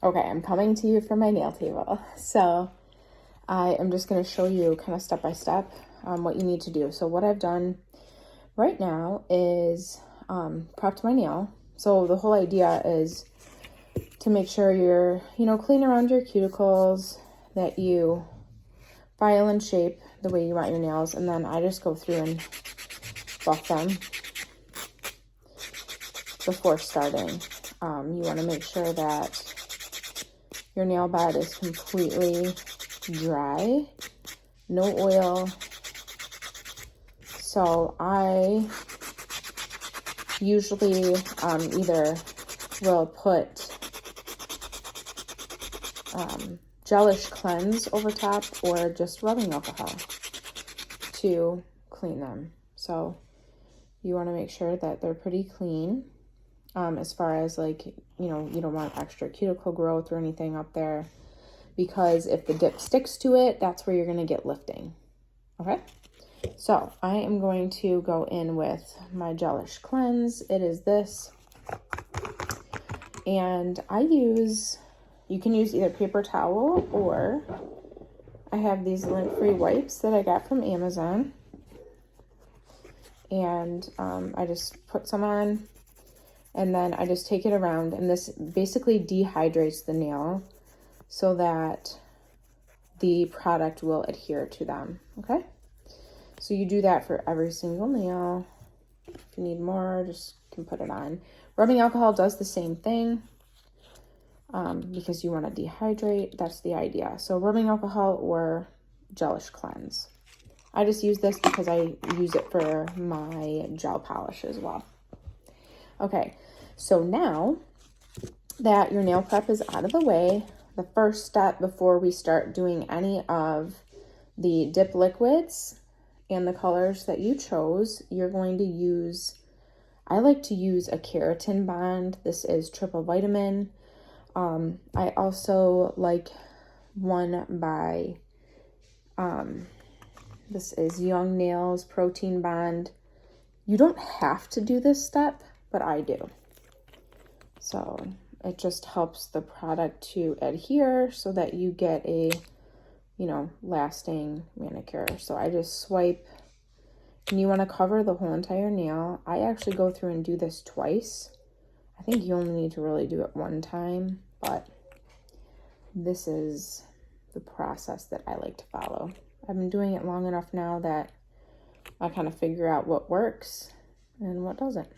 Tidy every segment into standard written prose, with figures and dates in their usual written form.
Okay, I'm coming to you from my nail table. So I am just going to show you kind of step by step what you need to do. So what I've done right now is prepped my nail. So the whole idea is to make sure you're, clean around your cuticles, that you file and shape the way you want your nails. And then I just go through and buff them before starting. You want to make sure that your nail bed is completely dry, no oil. So I usually either will put gelish cleanse over top or just rubbing alcohol to clean them. So you want to make sure that they're pretty clean. As far as you don't want extra cuticle growth or anything up there, because if the dip sticks to it, that's where you're going to get lifting. Okay, so I am going to go in with my gelish cleanse. It is this, and you can use either paper towel, or I have these lint-free wipes that I got from Amazon, and I just put some on. And then I just take it around, and this basically dehydrates the nail so that the product will adhere to them, okay? So you do that for every single nail. If you need more, just can put it on. Rubbing alcohol does the same thing because you want to dehydrate. That's the idea. So rubbing alcohol or gelish cleanse. I just use this because I use it for my gel polish as well. Okay, so now that your nail prep is out of the way, the first step before we start doing any of the dip liquids and the colors that you chose, you're going to use, I like to use a keratin bond. This is triple vitamin. I also like one by, this is Young Nails Protein Bond. You don't have to do this step, but I do. So it just helps the product to adhere so that you get a, lasting manicure. So I just swipe, and you want to cover the whole entire nail. I actually go through and do this twice. I think you only need to really do it one time, but this is the process that I like to follow. I've been doing it long enough now that I kind of figure out what works and what doesn't.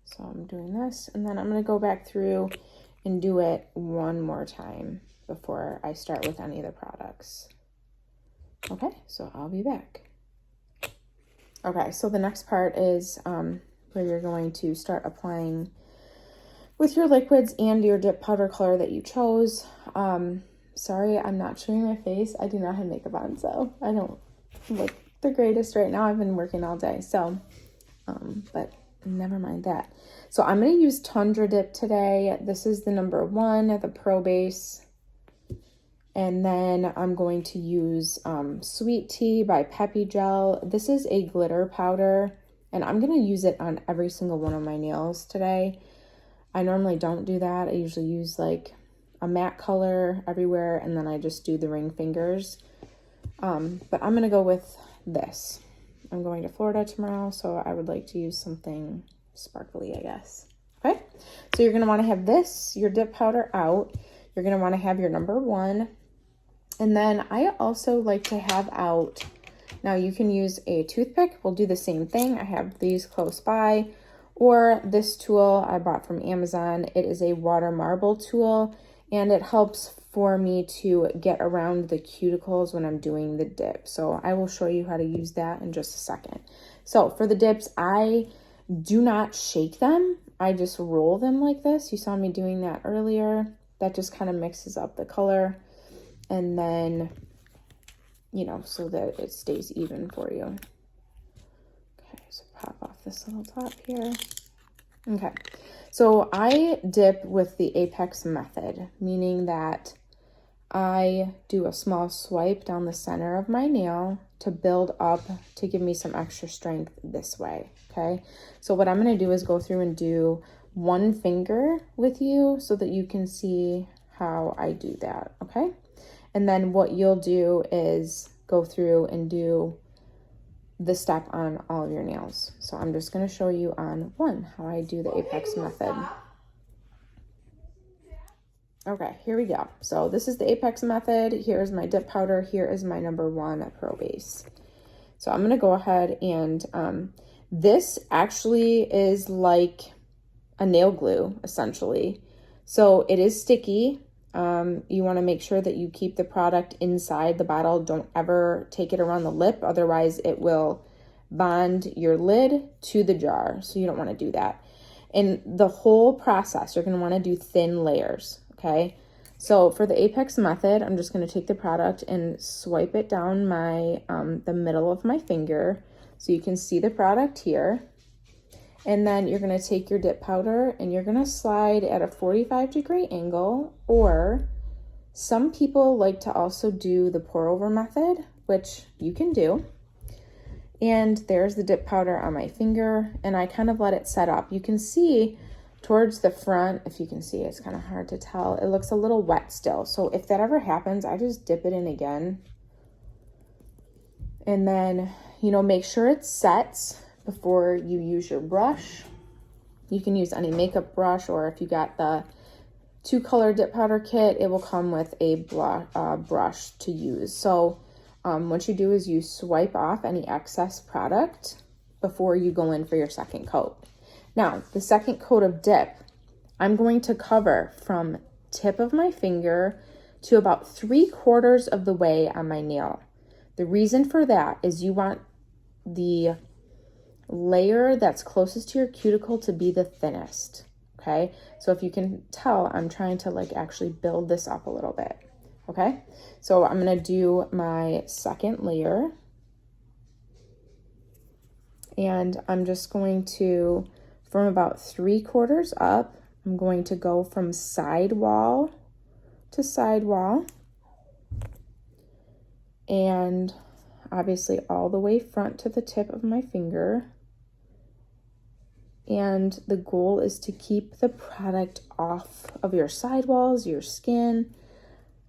So I'm doing this, and then I'm going to go back through and do it one more time before I start with any of the products. Okay, so I'll be back. Okay, so the next part is where you're going to start applying with your liquids and your dip powder color that you chose. Sorry, I'm not showing my face. I do not have makeup on, so I don't look the greatest right now. I've been working all day, so, but never mind that. So I'm going to use Tundra Dip today. This is the number 1 at the Pro Base. And then I'm going to use Sweet Tea by Peppy Gel. This is a glitter powder, and I'm going to use it on every single one of my nails today. I normally don't do that. I usually use like a matte color everywhere, and then I just do the ring fingers. But I'm going to go with this. I'm going to Florida tomorrow, so I would like to use something sparkly, I guess. Okay, so you're going to want to have this, your dip powder out. You're going to want to have your number 1. And then I also like to have out, now you can use a toothpick. We'll do the same thing. I have these close by, or this tool I bought from Amazon. It is a water marble tool, and it helps for me to get around the cuticles when I'm doing the dip. So I will show you how to use that in just a second. So for the dips, I do not shake them. I just roll them like this. You saw me doing that earlier. That just kind of mixes up the color. And then, so that it stays even for you. Okay, so pop off this little top here. Okay, so I dip with the Apex method, meaning that I do a small swipe down the center of my nail to build up to give me some extra strength this way, okay? So what I'm going to do is go through and do one finger with you so that you can see how I do that, okay? And then what you'll do is go through and do the step on all of your nails. So I'm just going to show you on one how I do the Apex method. Okay, here we go. So this is the Apex method. Here's my dip powder. Here is my number 1 Pro Base. So I'm going to go ahead and this actually is like a nail glue, essentially. So it is sticky. You want to make sure that you keep the product inside the bottle. Don't ever take it around the lip. Otherwise, it will bond your lid to the jar. So you don't want to do that. In the whole process, you're going to want to do thin layers. Okay, so for the Apex method, I'm just going to take the product and swipe it down my the middle of my finger so you can see the product here. And then you're going to take your dip powder and you're going to slide at a 45-degree angle, or some people like to also do the pour over method, which you can do. And there's the dip powder on my finger, and I kind of let it set up. You can see towards the front, if you can see, it's kind of hard to tell. It looks a little wet still. So if that ever happens, I just dip it in again. And then, you know, make sure it sets before you use your brush. You can use any makeup brush, or if you got the 2-color dip powder kit, it will come with a brush to use. So what you do is you swipe off any excess product before you go in for your second coat. Now, the second coat of dip, I'm going to cover from tip of my finger to about 3/4 of the way on my nail. The reason for that is you want the layer that's closest to your cuticle to be the thinnest, okay? So if you can tell, I'm trying to like actually build this up a little bit, okay? So I'm gonna do my second layer, and I'm just going to, from about 3/4 up, I'm going to go from sidewall to sidewall, and obviously all the way front to the tip of my finger. And the goal is to keep the product off of your sidewalls, your skin,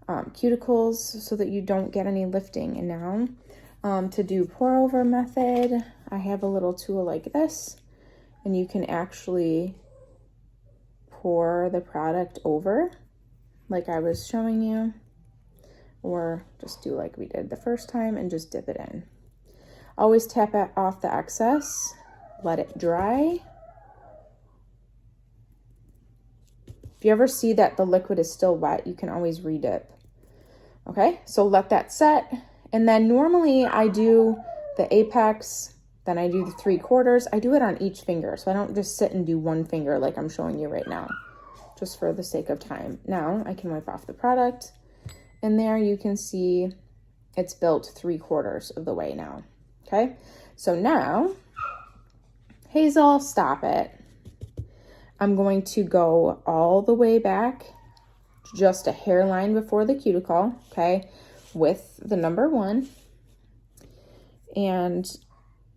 cuticles, so that you don't get any lifting. And now to do pour over method, I have a little tool like this, and you can actually pour the product over like I was showing you, or just do like we did the first time and just dip it in. Always tap it off the excess, let it dry. If you ever see that the liquid is still wet, you can always redip. Okay, so let that set. And then normally I do the Apex, then I do the 3/4. I do it on each finger, so I don't just sit and do one finger like I'm showing you right now, just for the sake of time. Now I can wipe off the product, and there you can see it's built 3/4 of the way now. Okay, so now, Hazel, stop it. I'm going to go all the way back, just a hairline before the cuticle, okay, with the number 1. And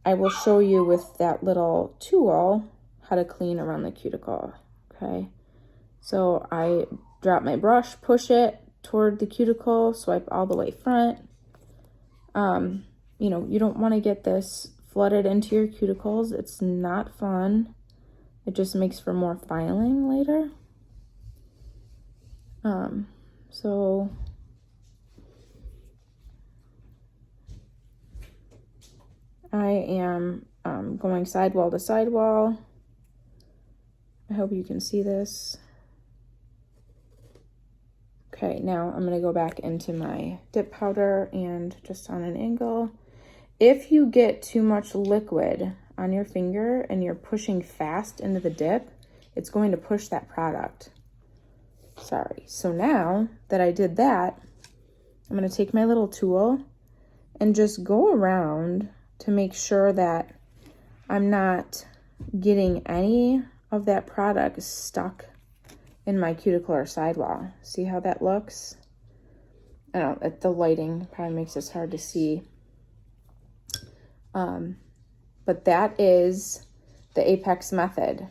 I will show you with that little tool how to clean around the cuticle, okay? So I drop my brush, push it toward the cuticle, swipe all the way front. You know, you don't want to get this flooded into your cuticles. It's not fun. It just makes for more filing later. So I am going sidewall to sidewall. I hope you can see this. Okay, now I'm gonna go back into my dip powder and just on an angle. If you get too much liquid on your finger and you're pushing fast into the dip, it's going to push that product. Sorry. So now that I did that, I'm going to take my little tool and just go around to make sure that I'm not getting any of that product stuck in my cuticle or sidewall. See how that looks? I don't know, the lighting probably makes this hard to see. But that is the Apex method.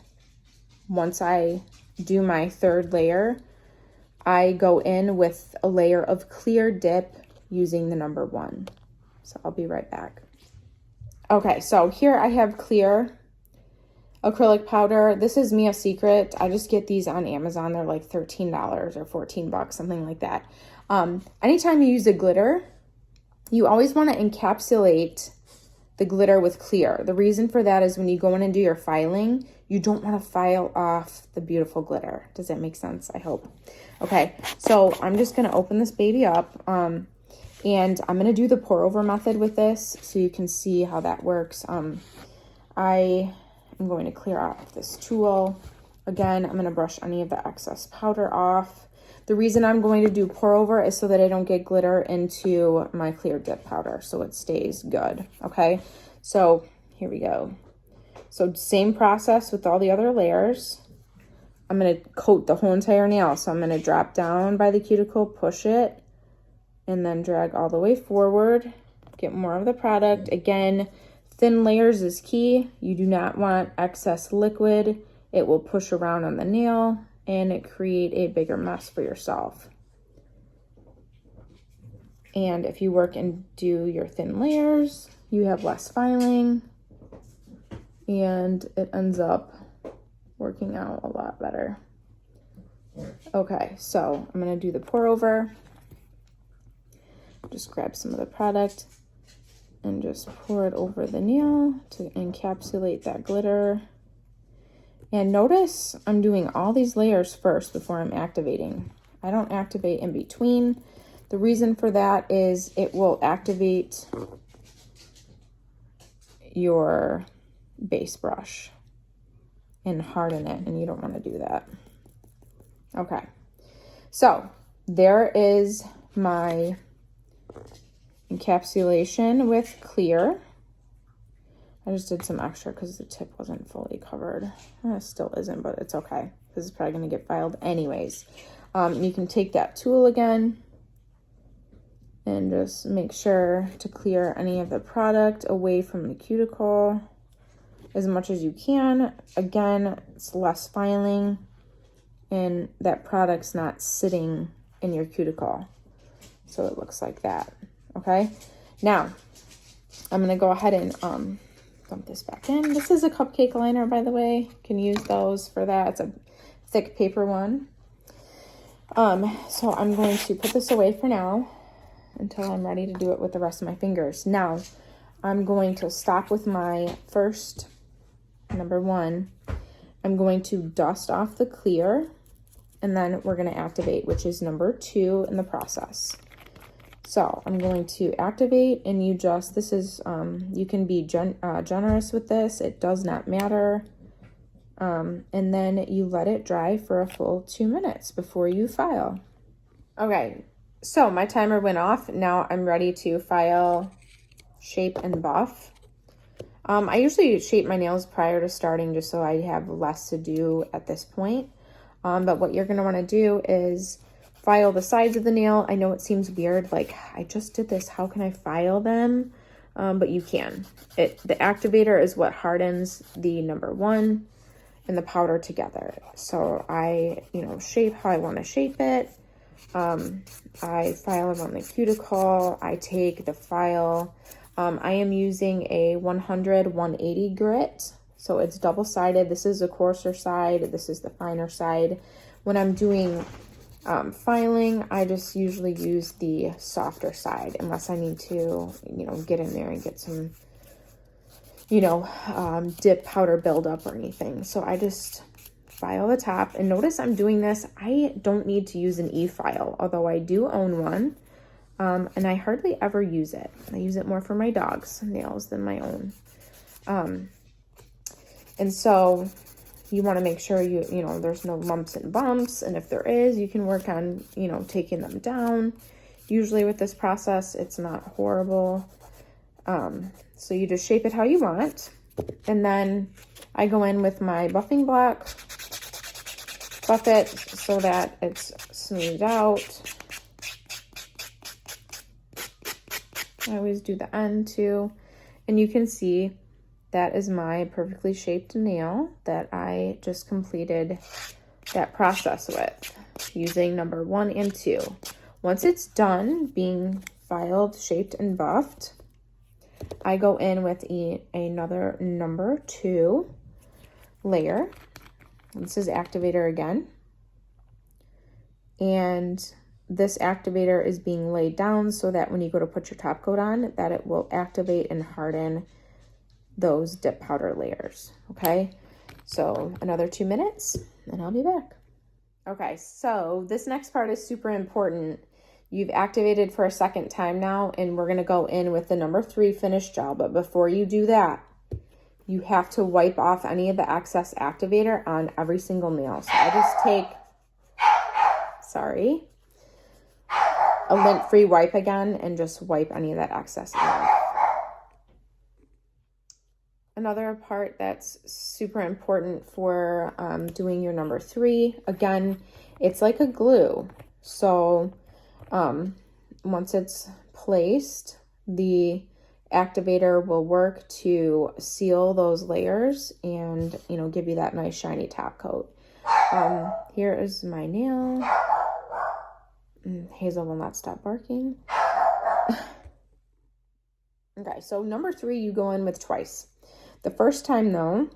once I do my third layer, I go in with a layer of clear dip using the number 1. So I'll be right back. Okay, so here I have clear acrylic powder. This is Mia Secret. I just get these on Amazon. They're like $13 or $14, something like that. Anytime you use a glitter, you always want to encapsulate the glitter with clear. The reason for that is when you go in and do your filing, you don't want to file off the beautiful glitter. Does that make sense? I hope. Okay, so I'm just going to open this baby up, and I'm going to do the pour over method with this so you can see how that works. I am going to clear off this tool. Again, I'm going to brush any of the excess powder off. The reason I'm going to do pour over is so that I don't get glitter into my clear dip powder, so it stays good, okay? So here we go. So same process with all the other layers. I'm going to coat the whole entire nail. So I'm going to drop down by the cuticle, push it, and then drag all the way forward. Get more of the product. Again, thin layers is key. You do not want excess liquid. It will push around on the nail and create a bigger mess for yourself. And if you work and do your thin layers, you have less filing, and it ends up working out a lot better. Okay, so I'm gonna do the pour over. Just grab some of the product and just pour it over the nail to encapsulate that glitter. And notice I'm doing all these layers first before I'm activating. I don't activate in between. The reason for that is it will activate your base brush and harden it, and you don't want to do that. Okay, so there is my encapsulation with clear. I just did some extra because the tip wasn't fully covered. It still isn't, but it's okay because it's probably going to get filed anyways. You can take that tool again and just make sure to clear any of the product away from the cuticle as much as you can. Again, it's less filing and that product's not sitting in your cuticle. So it looks like that, okay? Now, I'm going to go ahead and dump this back in. This is a cupcake liner, by the way. You can use those for that. It's a thick paper one. So I'm going to put this away for now until I'm ready to do it with the rest of my fingers. Now, I'm going to stop with my first, number 1. I'm going to dust off the clear, and then we're going to activate, which is number 2 in the process. So I'm going to activate, and you just, this is, you can be generous with this. It does not matter. And then you let it dry for a full 2 minutes before you file. Okay, so my timer went off. Now I'm ready to file, shape, and buff. I usually shape my nails prior to starting just so I have less to do at this point. But what you're going to want to do is file the sides of the nail. I know it seems weird, like I just did this, how can I file them? But you can. The activator is what hardens the number 1 and the powder together. So I, shape how I want to shape it. I file around the cuticle. I take the file. I am using a 100-180 grit. So it's double-sided. This is the coarser side. This is the finer side. When I'm doing filing, I just usually use the softer side unless I need to, get in there and get some, dip powder buildup or anything. So I just file the top, and notice I'm doing this. I don't need to use an e-file, although I do own one, and I hardly ever use it. I use it more for my dog's nails than my own. And so you want to make sure there's no lumps and bumps. And if there is, you can work on, taking them down. Usually with this process, it's not horrible. So you just shape it how you want. And then I go in with my buffing block, buff it so that it's smoothed out. I always do the end too. And you can see that is my perfectly shaped nail that I just completed that process with using number 1 and 2. Once it's done being filed, shaped, and buffed, I go in with another number 2 layer. This is activator again. And this activator is being laid down so that when you go to put your top coat on, that it will activate and harden those dip powder layers, okay? So another 2 minutes and I'll be back. Okay, so this next part is super important. You've activated for a second time now, and we're gonna go in with the number 3 finish gel, but before you do that, you have to wipe off any of the excess activator on every single nail. So I just take, a lint-free wipe again and just wipe any of that excess off. Another part that's super important for doing your number 3, again, it's like a glue. So once it's placed, the activator will work to seal those layers and, you know, give you that nice shiny top coat. Here is my nail. Hazel will not stop barking. Okay, so number 3, you go in with twice. The first time though,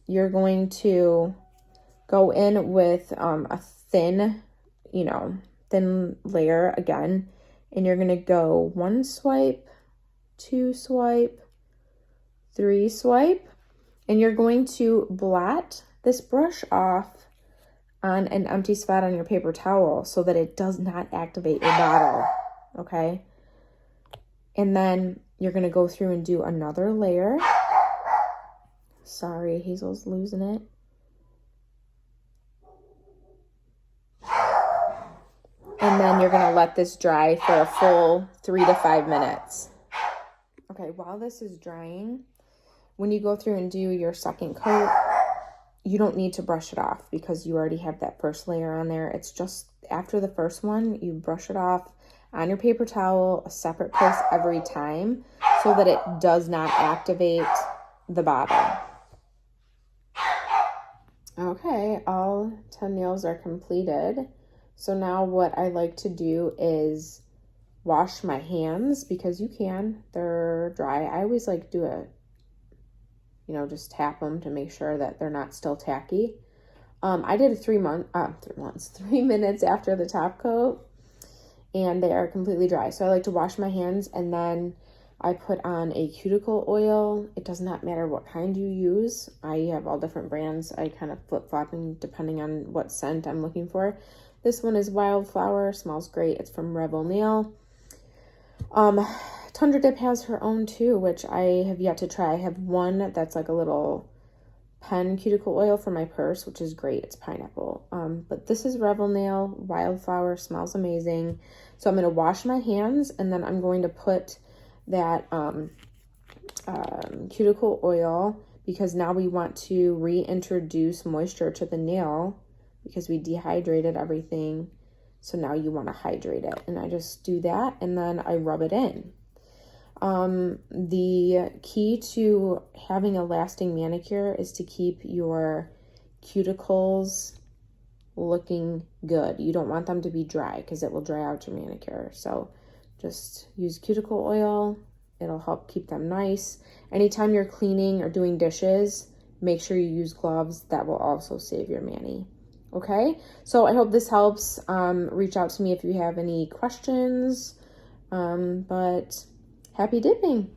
you're going to go in with a thin, thin layer again, and you're going to go 1 swipe, 2 swipe, 3 swipe, and you're going to blot this brush off on an empty spot on your paper towel so that it does not activate your bottle, okay? And then you're going to go through and do another layer. Sorry, Hazel's losing it. And then you're going to let this dry for a full 3 to 5 minutes. Okay, while this is drying, when you go through and do your second coat, you don't need to brush it off because you already have that first layer on there. It's just after the first one, you brush it off on your paper towel, a separate place every time so that it does not activate the bottom. Okay, all 10 nails are completed. So now what I like to do is wash my hands because you can, they're dry. I always like do it, just tap them to make sure that they're not still tacky. I did 3 minutes after the top coat and they are completely dry. So I like to wash my hands and then I put on a cuticle oil. It does not matter what kind you use. I have all different brands. I kind of flip-flopping depending on what scent I'm looking for. This one is Wildflower, smells great. It's from Rebel Nail. Tundra Dip has her own too, which I have yet to try. I have one that's like a little pen cuticle oil for my purse, which is great. It's pineapple. But this is Rebel Nail, Wildflower, smells amazing. So I'm going to wash my hands and then I'm going to put that cuticle oil because now we want to reintroduce moisture to the nail because we dehydrated everything. So now you want to hydrate it. And I just do that and then I rub it in. The key to having a lasting manicure is to keep your cuticles looking good. You don't want them to be dry because it will dry out your manicure. So just use cuticle oil. It'll help keep them nice. Anytime you're cleaning or doing dishes, make sure you use gloves. That will also save your mani. Okay, so I hope this helps. Reach out to me if you have any questions. But happy dipping.